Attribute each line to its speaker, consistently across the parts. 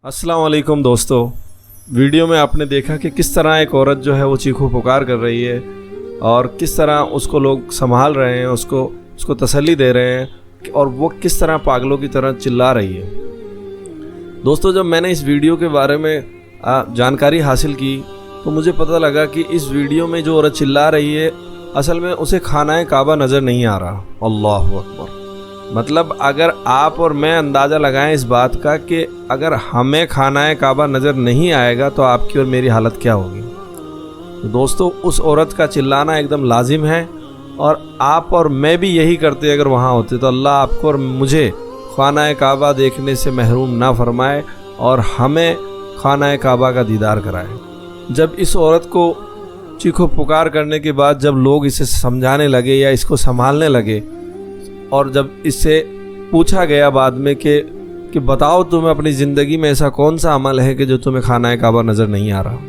Speaker 1: अस्सलाम वालेकुम दोस्तों, वीडियो में आपने देखा कि किस तरह एक औरत जो है वो चीखो पुकार कर रही है और किस तरह उसको लोग संभाल रहे हैं, उसको तसल्ली दे रहे हैं और वो किस तरह पागलों की तरह चिल्ला रही है। दोस्तों, जब मैंने इस वीडियो के बारे में जानकारी हासिल की तो मुझे पता लगा कि इस वीडियो में जो औरत चिल्ला रही है असल में उसे खानाए काबा नज़र नहीं आ रहा। अल्लाहु अकबर। मतलब अगर आप और मैं अंदाज़ा लगाएं इस बात का कि अगर हमें खानाए काबा नज़र नहीं आएगा तो आपकी और मेरी हालत क्या होगी। तो दोस्तों, उस औरत का चिल्लाना एकदम लाजिम है और आप और मैं भी यही करते अगर वहाँ होते तो अल्लाह आपको और मुझे खानाए काबा देखने से महरूम ना फरमाए और हमें खानाए काबा का दीदार कराए। जब इस औरत को चीखो पुकार करने के बाद जब लोग इसे समझाने लगे या इसको संभालने लगे और जब इससे पूछा गया बाद में कि बताओ तुम्हें अपनी ज़िंदगी में ऐसा कौन सा अमल है कि जो तुम्हें खानाए काबा नज़र नहीं आ रहा,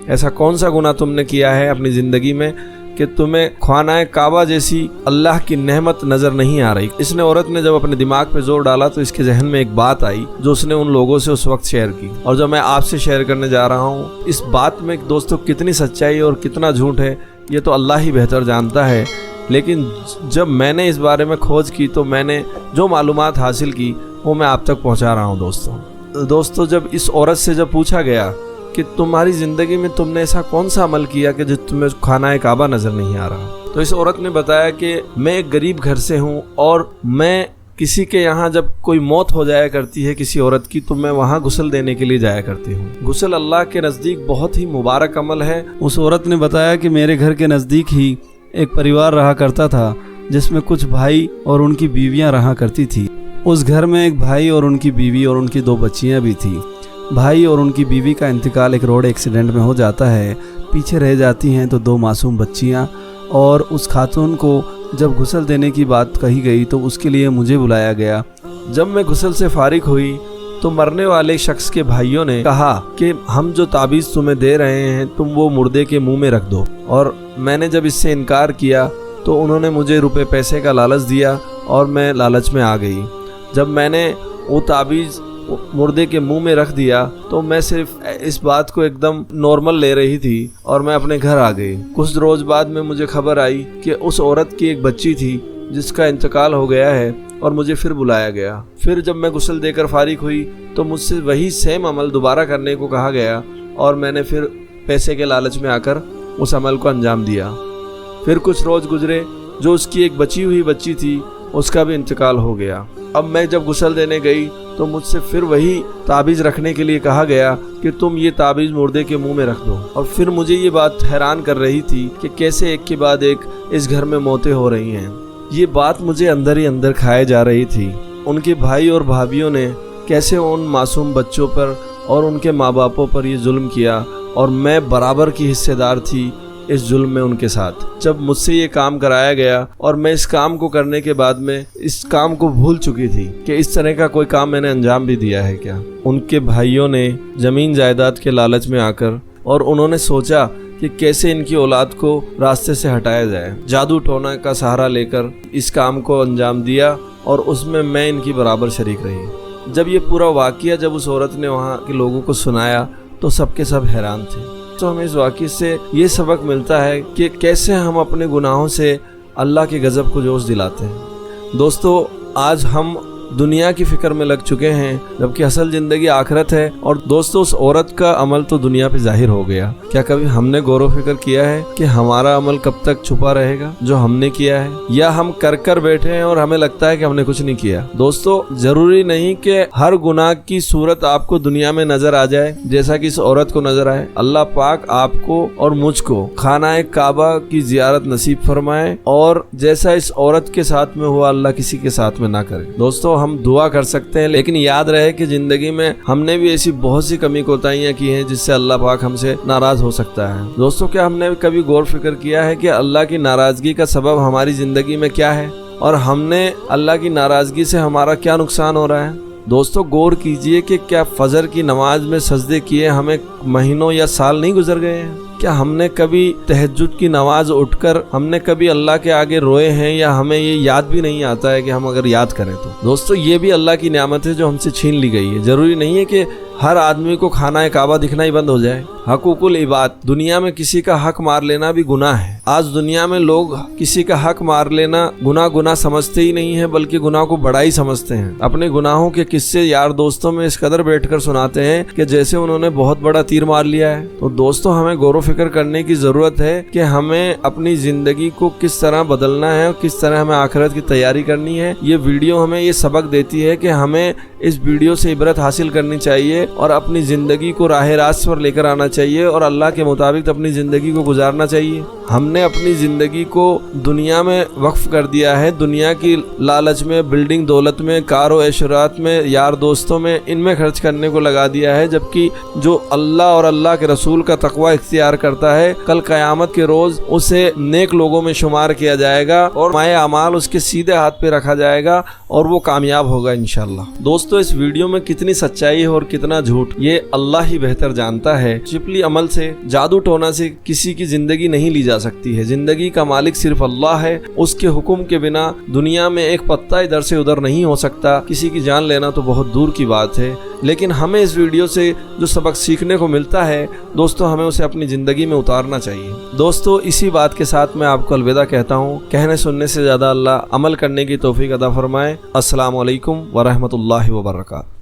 Speaker 1: ऐसा कौन सा गुनाह तुमने किया है अपनी ज़िंदगी में कि तुम्हें खानाए काबा जैसी अल्लाह की नेमत नज़र नहीं आ रही। इसने औरत ने जब अपने दिमाग पे जोर डाला तो इसके जहन में एक बात आई जो उसने उन लोगों से उस वक्त शेयर की और जो मैं आपसे शेयर करने जा रहा हूँ। इस बात में दोस्तों कितनी सच्चाई और कितना झूठ है ये तो अल्लाह ही बेहतर जानता है, लेकिन जब मैंने इस बारे में खोज की तो मैंने जो मालूमात हासिल की वो मैं आप तक पहुंचा रहा हूं। दोस्तों, जब इस औरत से जब पूछा गया कि तुम्हारी ज़िंदगी में तुमने ऐसा कौन सा अमल किया कि जो तुम्हें खानाए काबा नज़र नहीं आ रहा, तो इस औरत ने बताया कि मैं एक गरीब घर से हूँ और मैं किसी के यहाँ जब कोई मौत हो जाया करती है किसी औरत की तो मैं वहाँ गुस्ल देने के लिए जाया करती हूँ। गुस्ल अल्लाह के नज़दीक बहुत ही मुबारक अमल है। उस औरत ने बताया कि मेरे घर के नज़दीक ही एक परिवार रहा करता था जिसमें कुछ भाई और उनकी बीवियां रहा करती थी। उस घर में एक भाई और उनकी बीवी और उनकी 2 बच्चियां भी थी। भाई और उनकी बीवी का इंतकाल एक रोड एक्सीडेंट में हो जाता है। पीछे रह जाती हैं तो 2 मासूम बच्चियां। और उस खातून को जब गुस्ल देने की बात कही गई तो उसके लिए मुझे बुलाया गया। जब मैं गुस्ल से फारिग हुई तो मरने वाले शख्स के भाइयों ने कहा कि हम जो ताबीज़ तुम्हें दे रहे हैं तुम वो मुर्दे के मुंह में रख दो। और मैंने जब इससे इनकार किया तो उन्होंने मुझे रुपए पैसे का लालच दिया और मैं लालच में आ गई। जब मैंने वो ताबीज़ मुर्दे के मुंह में रख दिया तो मैं सिर्फ इस बात को एकदम नॉर्मल ले रही थी और मैं अपने घर आ गई। कुछ रोज़ बाद में मुझे खबर आई कि उस औरत की एक बच्ची थी जिसका इंतकाल हो गया है और मुझे फिर बुलाया गया। फिर जब मैं गुस्ल देकर फारिग हुई तो मुझसे वही सेम अमल दोबारा करने को कहा गया और मैंने फिर पैसे के लालच में आकर उस अमल को अंजाम दिया। फिर कुछ रोज़ गुजरे, जो उसकी एक बची हुई बच्ची थी उसका भी इंतकाल हो गया। अब मैं जब गुस्ल देने गई तो मुझसे फिर वही ताबीज़ रखने के लिए कहा गया कि तुम ये ताबीज़ मुर्दे के मुंह में रख दो। और फिर मुझे ये बात हैरान कर रही थी कि कैसे एक के बाद एक इस घर में मौतें हो रही हैं। ये बात मुझे अंदर ही अंदर खाए जा रही थी। उनके भाई और भाभियों ने कैसे उन मासूम बच्चों पर और उनके माँ बापों पर ये जुल्म किया और मैं बराबर की हिस्सेदार थी इस जुल्म में उनके साथ। जब मुझसे ये काम कराया गया और मैं इस काम को करने के बाद में इस काम को भूल चुकी थी कि इस तरह का कोई काम मैंने अंजाम भी दिया है क्या। उनके भाइयों ने ज़मीन जायदाद के लालच में आकर और उन्होंने सोचा कि कैसे इनकी औलाद को रास्ते से हटाया जाए, जादू टोना का सहारा लेकर इस काम को अंजाम दिया और उसमें मैं इनकी बराबर शरीक रही। जब ये पूरा वाक़या जब उस औरत ने वहाँ के लोगों को सुनाया तो सबके सब हैरान थे। तो हमें इस वाक़ये से ये सबक मिलता है कि कैसे हम अपने गुनाहों से अल्लाह के गज़ब को जोश दिलाते हैं। दोस्तों, आज हम दुनिया की फ़िक्र में लग चुके हैं जबकि असल ज़िंदगी आखिरत है। और दोस्तों, उस औरत का अमल तो दुनिया पे जाहिर हो गया। क्या कभी हमने गौर व फिक्र किया है कि हमारा अमल कब तक छुपा रहेगा जो हमने किया है, या हम कर बैठे हैं और हमें लगता है कि हमने कुछ नहीं किया। दोस्तों, ज़रूरी नहीं कि हर गुनाह की सूरत आपको दुनिया में नज़र आ जाए जैसा कि इस औरत को नज़र आए। अल्लाह पाक आपको और मुझको खानाए काबा की ज़ियारत नसीब फरमाए और जैसा इस औरत के साथ में हुआ अल्लाह किसी के साथ में ना करे। दोस्तों, हम दुआ कर सकते हैं लेकिन याद रहे कि जिंदगी में हमने भी ऐसी बहुत सी कमी कोताहियां की हैं जिससे अल्लाह पाक हमसे नाराज हो सकता है। दोस्तों, क्या हमने कभी गौर फिक्र किया है कि अल्लाह की नाराजगी का सबब हमारी जिंदगी में क्या है और हमने अल्लाह की नाराजगी से हमारा क्या नुकसान हो रहा है। दोस्तों, गौर कीजिए कि क्या फजर की नमाज में सजदे किए हमें महीनों या साल नहीं गुजर गए हैं। क्या हमने कभी तहज्जुद की नमाज उठकर हमने कभी अल्लाह के आगे रोए हैं, या हमें ये याद भी नहीं आता है कि हम अगर याद करें तो। दोस्तों, ये भी अल्लाह की नियामत है जो हमसे छीन ली गई है। ज़रूरी नहीं है कि हर आदमी को खाना काबा दिखना ही बंद हो जाए। हकूकुल इबाद, दुनिया में किसी का हक मार लेना भी गुनाह है। आज दुनिया में लोग किसी का हक मार लेना गुनाह समझते ही नहीं है, बल्कि गुनाह को बड़ा ही समझते हैं। अपने गुनाहों के किस्से यार दोस्तों में इस कदर बैठकर सुनाते हैं कि जैसे उन्होंने बहुत बड़ा तीर मार लिया है। तो दोस्तों, हमें गौर व फिक्र करने की जरूरत है कि हमें अपनी जिंदगी को किस तरह बदलना है और किस तरह हमें आखिरत की तैयारी करनी है। ये वीडियो हमें ये सबक देती है कि हमें इस वीडियो से इबरत हासिल करनी चाहिए और अपनी जिंदगी को राह रास्त पर लेकर आना चाहिए और अल्लाह के मुताबिक अपनी जिंदगी को गुजारना चाहिए। हमने अपनी जिंदगी को दुनिया में वक्फ कर दिया है, दुनिया की लालच में, बिल्डिंग दौलत में, कारो ऐशरात में, यार दोस्तों में, इनमें खर्च करने को लगा दिया है। जबकि जो अल्लाह और अल्लाह के रसूल का तकवा इख्तियार करता है, कल क़यामत के रोज उसे नेक लोगों में शुमार किया जाएगा और माए अमाल उसके सीधे हाथ पे रखा जाएगा और वो कामयाब होगा इंशाअल्लाह। दोस्तों, इस वीडियो में कितनी सच्चाई है और कितना झूठ, ये अल्लाह ही बेहतर जानता है। चिपली अमल से, जादू टोना से किसी की जिंदगी नहीं ली जा सकती है। जिंदगी का मालिक सिर्फ अल्लाह है। उसके हुक्म के बिना दुनिया में एक पत्ता इधर से उधर नहीं हो सकता। किसी की जान लेना तो बहुत दूर की बात है। लेकिन हमें इस वीडियो से जो सबक सीखने को मिलता है दोस्तों, हमें उसे अपनी जिंदगी में उतारना चाहिए। दोस्तों, इसी बात के साथ मैं आपको अलविदा कहता हूँ। कहने सुनने से ज्यादा अल्लाह अमल करने की तौफीक अता फरमाए। अस्सलामु अलैकुम व रहमतुल्लाहि व बरकातहू।